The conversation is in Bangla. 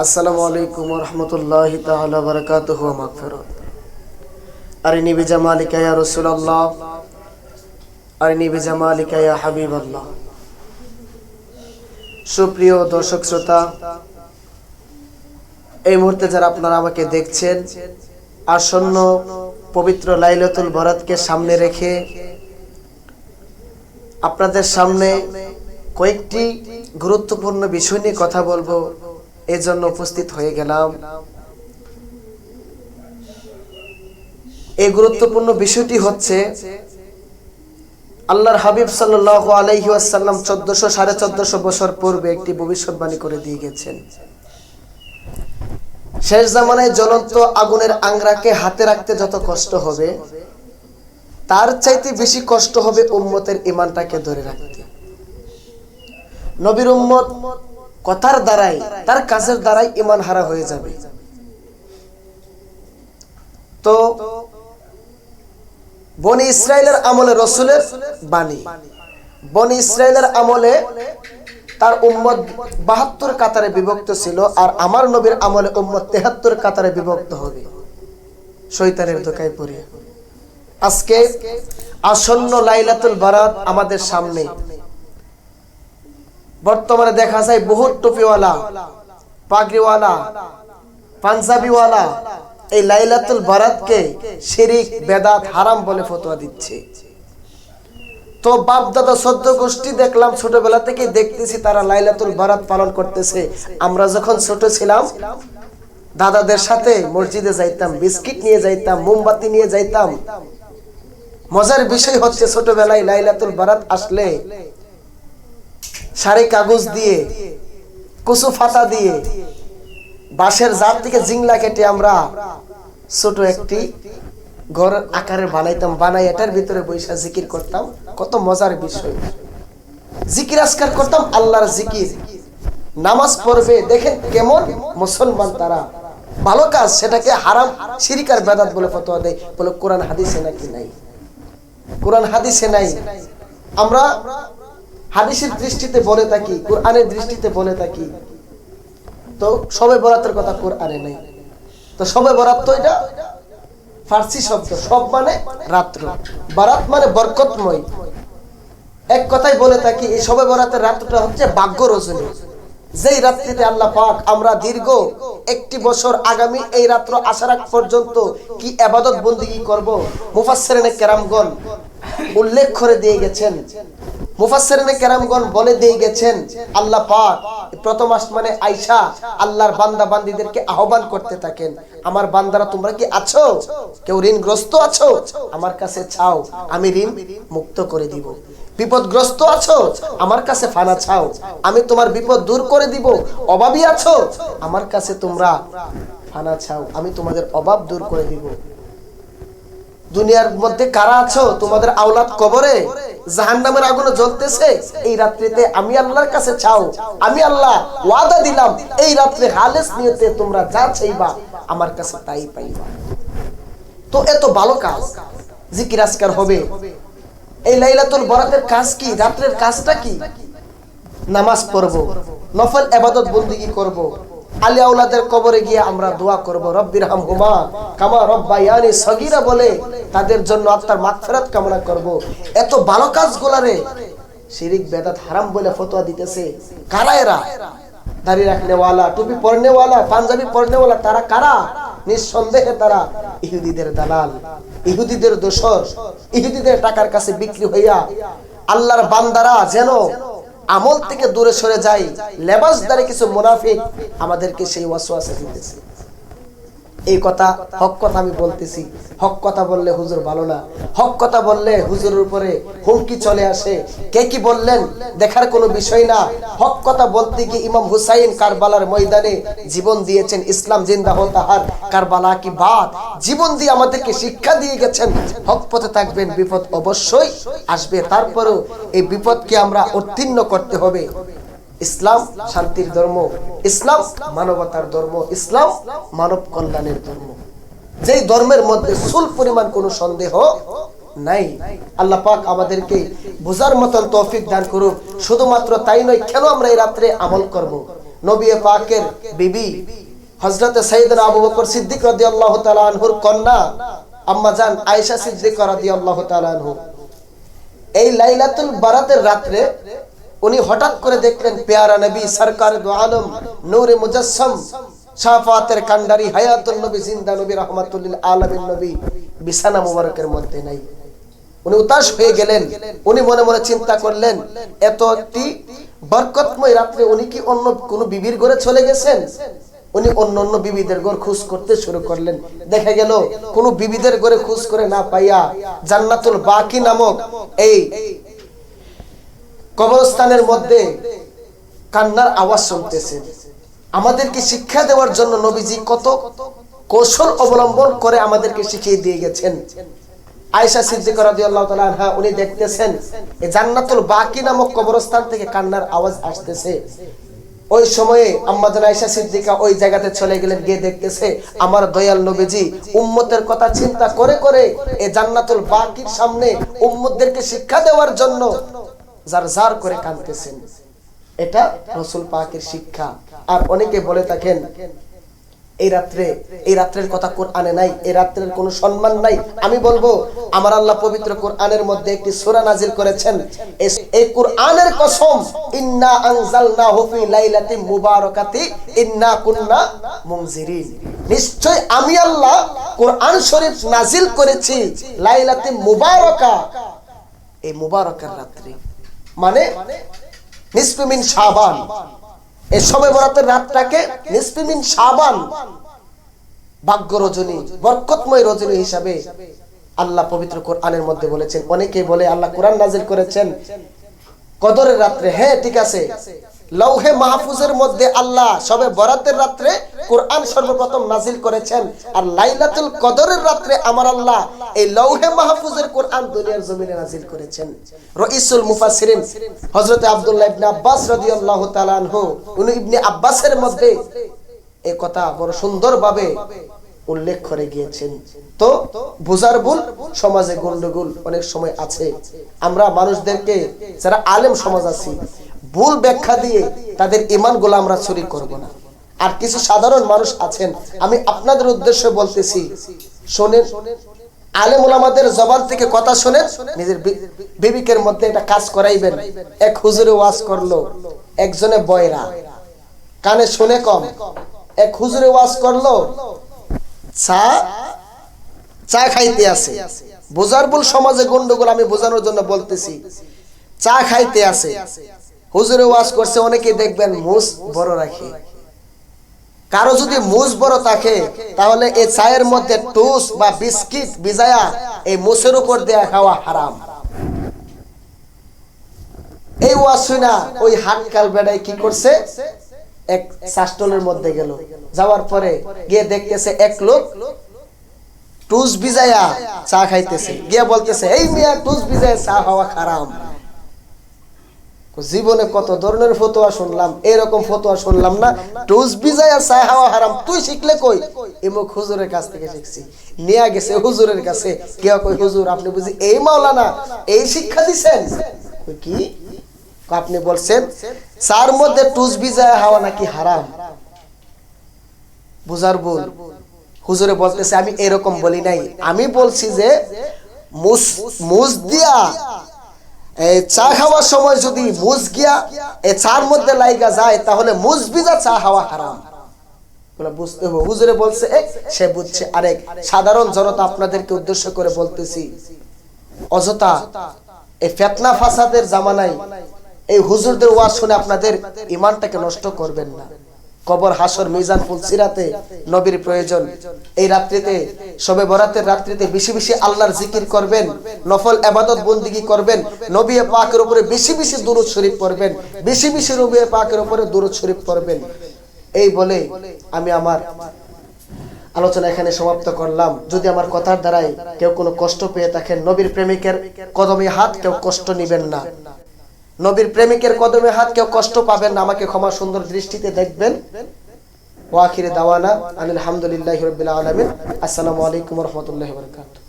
আসসালামু আলাইকুম ওয়া রাহমাতুল্লাহি তাআলা ওয়া বারাকাতুহু ওয়া মাগফিরাত। আরিনি বিজামালিকা ইয়া রাসূলুল্লাহ, আরিনি বিজামালিকা ইয়া হাবিবাল্লাহ। সুপ্রিয় দর্শক শ্রোতা, এই মুহূর্তে যারা আপনারা আমাকে দেখছেন, আসন্ন পবিত্র লাইলাতুল বরাতকে সামনে রেখে আপনাদের সামনে কয়েকটি গুরুত্বপূর্ণ বিষয় নিয়ে কথা বলবো, এজন্য উপস্থিত হয়ে গেলাম। এই গুরুত্বপূর্ণ বিষয়টি হচ্ছে, আল্লাহর হাবিব সাল্লাল্লাহু আলাইহি ওয়াসাল্লাম 1400-1450 বছর পূর্বে একটি ভবিষ্যৎবাণী করে দিয়ে গেছেন। শেষ জামানায় জ্বলন্ত আগুনের আংরাকে হাতে রাখতে যত কষ্ট হবে, তার চাইতে বেশি কষ্ট হবে উম্মতের ঈমানটাকে ধরে রাখতে। নবীর উম্মত কথার দ্বারাই, তার কাজের দ্বারাই ঈমান হারা হয়ে যাবে। তো বনি ইসরাইলের আমলে রাসূলের বাণী, বনি ইসরাইলের আমলে তার উম্মত 72 কাতারে বিভক্ত ছিল, আর আমার নবীর আমলে উম্মত 73 কাতারে বিভক্ত হবে শয়তানের ধোঁকায় পড়ে। আজকে আসন্ন লাইলাতুল বারাত আমাদের সামনে। বর্তমানে দেখা যায় বহুত টুপিওয়ালা, পাগড়িওয়ালা, পাঞ্জাবিওয়ালা এই লাইলাতুল বারাতকে শিরক, বেদাত, হারাম বলে ফতোয়া দিচ্ছে। তো বাপ দাদা 14 গোষ্ঠী দেখলাম, ছোটবেলা থেকে দেখতেছি তারা লাইলাতুল বারাত পালন করতেছে। আমরা যখন ছোট ছিলাম, দাদাদের সাথে মসজিদে যাইতাম, বিস্কিট নিয়ে যাইতাম, মোমবাতি নিয়ে যাইতাম। মজার বিষয় হচ্ছে, ছোটবেলায় লাইলাতুল বারাত আসলে সারি কাগজ দিয়ে, কুসু ফাতা দিয়ে, বাঁশের জাত থেকে জিংলা কেটে আমরা ছোট একটি ঘর আকারে বানাইতাম। বানাই এটার ভিতরে বৈশা জিকির করতাম। কত মজার বিষয়! জিকির আজকার করতাম, আল্লাহর জিকির। নামাজ পড়বে, দেখেন কেমন মুসলমান তারা। ভালো কাজ সেটাকে হারাম, শিরক আর বেদাত বলে ফতোয়া দেয়। বলে কোরআন হাদিসে নাকি নাই, কোরআন হাদিসে নাই। আমরা হাদিসের দৃষ্টিতে বলে থাকি, কোরআনের দৃষ্টিতে বলে থাকি। তো শবে বরাতের কথা কোরআনে নাই। তো শবে বরাত তো এটা ফার্সি শব্দ, সব মানে রাত্র, বারাত মানে বরকতময়। এক কথাই বলে থাকি, এই শবে বরাতের রাতটা হচ্ছে ভাগ্য রজনী, যেই রাত্রিতে আল্লাহ পাক আমরা দীর্ঘ 1 বছর আগামী এই রাত্র আসার আগ পর্যন্ত কি ইবাদত বন্দেগী করব, মুফাসসিরিনে কেরামগণ উল্লেখ করে দিয়ে গেছেন। মুফাসসিরিনে কেরামগণ বলে দিয়ে গেছেন, আল্লাহ পাক প্রথম আসমানে আয়েশা আল্লাহর বান্দা বান্দীদেরকে আহ্বান করতে থাকেন, আমার বান্দারা তোমরা কি আছো? কেউ ঋণগ্রস্ত আছো? আমার কাছে চাও, আমি ঋণ মুক্ত করে দিব। বিপদগ্রস্ত আছো? আমার কাছে ফানা চাও, আমি তোমার বিপদ দূর করে দিব। অভাবী আছো? আমার কাছে তোমরা ফানা চাও, আমি তোমাদের অভাব দূর করে দিব। দুনিয়ার মধ্যে কারা আছো? তোমাদের আওলাদ কবরে, জাহান্নামের আগুনে জ্বলতেছে, এই রাত্রিতে আমি আল্লাহর কাছে চাও, আমি আল্লাহ ওয়াদা দিলাম এই রাত্রে খালেস নিয়তে তোমরা যা চাইবা আমার কাছে তাই পাইবা। তো এত ভালো কাজ, জিকির আজকার হবে। এই লাইলাতুল বরাতের কাজ কি? রাত্রের কাজটা কি? নামাজ পড়ব, নফল ইবাদত বন্দেগী করব, আলী আওলাদের কবরে গিয়ে আমরা দোয়া করব, রব্বিরহামহুমা কামা রব্বায়ানি সগীরা বলে তাদের জন্য আত্মার মাগফিরাত কামনা করব। এত ভালো কাজগুলারে শিরক, বেদাত, হারাম বলে ফতোয়া দিতেছে কারা? এরা দাড়ি রাখনেওয়ালা, টুপি পরনেওয়ালা, পাঞ্জাবি পরনেওয়ালা, তারা কারা? নিঃসন্দেহে তারা ইহুদিদের দালাল, ইহুদিদের দোসর, ইহুদিদের টাকার কাছে বিক্রি হইয়া আল্লাহর বান্দারা যেন আমল থেকে দূরে সরে যায়, লেবাসদারি কিছু মুনাফিক আমাদেরকে সেই ওয়াসওয়াসা দিতেছে। এই কথা হক কথা আমি বলতেছি। হক কথা বললে হুজুর ভালো না, হক কথা বললে হুজুরের উপরে হুমকি চলে আসে। কে কি বললেন দেখার কোনো বিষয় না। হক কথা বলতে গিয়ে ইমাম হুসাইন কারবালার ময়দানে জীবন দিয়েছেন, ইসলাম জিন্দা হো তাহার কারবালা কি বাত, জীবন দিয়ে আমাদেরকে শিক্ষা দিয়ে গেছেন হক পথে থাকবেন, বিপদ অবশ্যই আসবে, তারপরেও এই বিপদকে আমরা উত্তীর্ণ করতে হবে। ইসলাম শান্তির ধর্ম, ইসলাম মানবতার ধর্ম, ইসলাম মানব কল্যাণের ধর্ম, যেই ধর্মের মধ্যে চুল পরিমাণ কোনো সন্দেহ নাই। আল্লাহ পাক আমাদেরকে বোঝার মতন তৌফিক দান করুক। শুধুমাত্র তাই নয়, কেন আমরা এই রাত্রে আমল করব, নবী পাকের বিবি হযরত সাইয়েদনা আবু বকর সিদ্দিক রাদিয়াল্লাহু তাআলা আনহুর কন্যা আম্মা জান আয়েশা সিদ্দিকা রাদিয়াল্লাহু তাআলা আনহু এই লাইলাতুল বারাতের রাতে উনি হঠাৎ করে দেখলেন প্যারা নবী সরকারে দু আলম নূরে মুজাসসাম শাফাতের কান্ডারি হায়াতুল নবী জিন্দা নবী রাহমাতুল লিল আলামিন নবী বিছানা মুবারকের মধ্যে নাই। উনি উতাশ হয়ে গেলেন। উনি মনে মনে চিন্তা করলেন এত একটি বরকতময় রাতে উনি কি অন্য কোন বিবির ঘরে চলে গেছেন? উনি অন্য বিবিদের ঘর খোঁজ করতে শুরু করলেন। দেখা গেল কোন বিবিদের ঘরে খোঁজ করে না পাইয়া জান্নাতুল বাকি নামক এই কবরস্থানের মধ্যে কান্নার আওয়াজ শুনতেছেন। আমাদেরকে শিক্ষা দেওয়ার জন্য নবীজি কত কৌশল অবলম্বন করে আমাদেরকে শিখিয়ে দিয়ে গেছেন। আয়েশা সিদ্দিকা রাদিয়াল্লাহু তাআলা আনহা উনি দেখতেছেন এই জান্নাতুল বাকি নামক কবরস্থান থেকে কান্নার আওয়াজ আসতেছে। ওই সময়ে আম্মা জান আয়েশা সিদ্দিকা ওই জায়গাতে চলে গেলেন, গিয়ে দেখতেছে আমার দয়াল নবীজি উম্মতের কথা চিন্তা করে করে এই জান্নাতুল বাকির সামনে উম্মতদেরকে শিক্ষা দেওয়ার জন্য জার জার করে কাঁদতেছেন। এটা রাসূল পাকের শিক্ষা। আর অনেকে বলে থাকেন এই রাত্রের কথা কোরআনে নাই, এই রাত্রের কোনো সম্মান নাই। আমি বলবো আমার আল্লাহ পবিত্র কোরআনের মধ্যে একটি সূরা নাজিল করেছেন, এই কোরআনের কসম ইন্না আনজালনাহু ফি লাইলাতিন মুবারাকাতি ইন্না কুন্না মুনজিরিন, নিশ্চয় আমি আল্লাহ কোরআন শরীফ নাজিল করেছি লাইলাতিন মুবারাকা, এই মুবারাকার রাত্রি মানে নিসফে মিন শাবান। এই শবে বরাতের রাতটাকে নিসফে মিন শাবান, ভাগ্য রজনী, বরকতময় রজনী হিসাবে আল্লাহ পবিত্র কোরআনের মধ্যে বলেছেন। অনেকে বলে আল্লাহ কোরআন নাজিল করেছেন কদরের রাত্রে। হ্যাঁ ঠিক আছে, লৌহে মাহফুজের মধ্যে আল্লাহ শবে বরাতের রাত্রে কোরআন সর্বপ্রথম নাজিল করেছেন। আর লাইলাতুল কদরের রাত্রে আমার আল্লাহ এই লৌহে মাহফুজের কোরআন দুনিয়ার জমিনে নাজিল করেছেন। রাইসুল মুফাসসিরিন হযরত আব্দুল্লাহ ইবনে আব্বাস রাদিয়াল্লাহু তাআলা আনহু উনি ইবনে আব্বাসের মধ্যে এই কথা বড় সুন্দরভাবে উল্লেখ করে গিয়েছেন। তো বুঝার ভুল, সমাজে গন্ডগোল অনেক সময় আছে। আমরা মানুষদেরকে যারা আলেম সমাজ আছি ভুল ব্যাখ্যা দিয়ে তাদের ঈমানগুলো আমরা চুরি করব না। আর কিছু সাধারণ মানুষ আছেন, আমি আপনাদের উদ্দেশ্যে বলতেছি, শুনেন, আলেম ওলামাদের জবান থেকে কথা শুনেন, নিজের বিবেকের মধ্যে এটা কাজ করাইবেন। এক হুজুরে ওয়াজ করলো, একজনে বয়রা, কানে শুনে কম। এক হুজুরে ওয়াজ করলো, চা খাইতে আছে। বোঝার ভুল, সমাজে গন্ডগোল, আমি বোঝানোর জন্য বলতেছি। চা খাইতে আছে, হুজুরে ওয়াজ করছে, অনেকে দেখবেন মুজ বড় রাখে। কারো যদি মুজ বড় থাকে তাহলে এই চায়ের মধ্যে টোস্ট বা বিস্কিট ভিজায়া এই মুছের উপর দেয়া খাওয়া হারাম। এই ওয়াজ শুনা ওই হাটকাল বেড়াই কি করছে, এক সাস্টলের মধ্যে গেল, যাওয়ার পরে গিয়ে দেখতেছে এক লোক টোস্ট ভিজায়া চা খাইতেছে। গিয়ে বলতেছে এই মিয়া টোস্ট ভিজায়া চা খাওয়া হারাম। জীবনে কত ধরনের ফতোয়া শুনলাম, এরকম ফতোয়া শুনলাম না টোস্ট ভিজায়া চা খাওয়া হারাম। তুই শিখলে কই? এমক হুজুরের কাছ থেকে শিখছি। নিয়ে গেছে হুজুরের কাছে, কেউ কই হুজুর আপনি বুঝি এই মাওলানা এই শিক্ষা দিছেন? কি আপনি বলছেন চার মধ্যে টোস্ট ভিজায়া খাওয়া নাকি হারাম? বুঝার ভুল। হুজুরে বলতেছে আমি এরকম বলি নাই, আমি বলছি যে মুজ দিয়া এই চা খাওয়ার সময় যদি মুজ গিয়া এই চার মধ্যে লাইগা যায় তাহলে মুজ ভিজা চা খাওয়া হারাম। বুঝতে হবে। হুজুরে বলছে এক, সে বুঝছে আরেক। সাধারণ জনতা আপনাদেরকে উদ্দেশ্য করে বলতেছি, অযথা এই ফিতনা ফাসাদের জামানায় এই হুজুরদের ওয়াজ শুনে আপনাদের ঈমানটাকে নষ্ট করবেন না। কবর, হাসর, মিজান, ফুলসিরাতে নবীর প্রয়োজন। এই রাত্রিতে শবে বরাতের রাত্রিতে বেশি বেশি আল্লাহর জিকির করবেন, নফল ইবাদত বন্দেগী করবেন, নবী পাকের উপরে বেশি বেশি দুরূদ শরীফ পড়বেন, বেশি বেশি নবী পাকের উপরে দুরূদ শরীফ পড়বেন। এই বলে আমি আমার আলোচনা এখানে সমাপ্ত করলাম। যদি আমার কথার দ্বারাই কেউ কোনো কষ্ট পেয়ে থাকেন, নবীর প্রেমিকের কদমে হাত কেউ কষ্ট নেবেন না। নবীর প্রেমিকের কদমে হাত কেউ কষ্ট পাবেন না, আমাকে ক্ষমা সুন্দর দৃষ্টিতে দেখবেন। ওয়া আখিরে দাওয়ানা আলহামদুলিল্লাহি রাব্বিল আলামিন। আসসালামু আলাইকুম ওয়া রাহমাতুল্লাহি ওয়া বারাকাতুহু।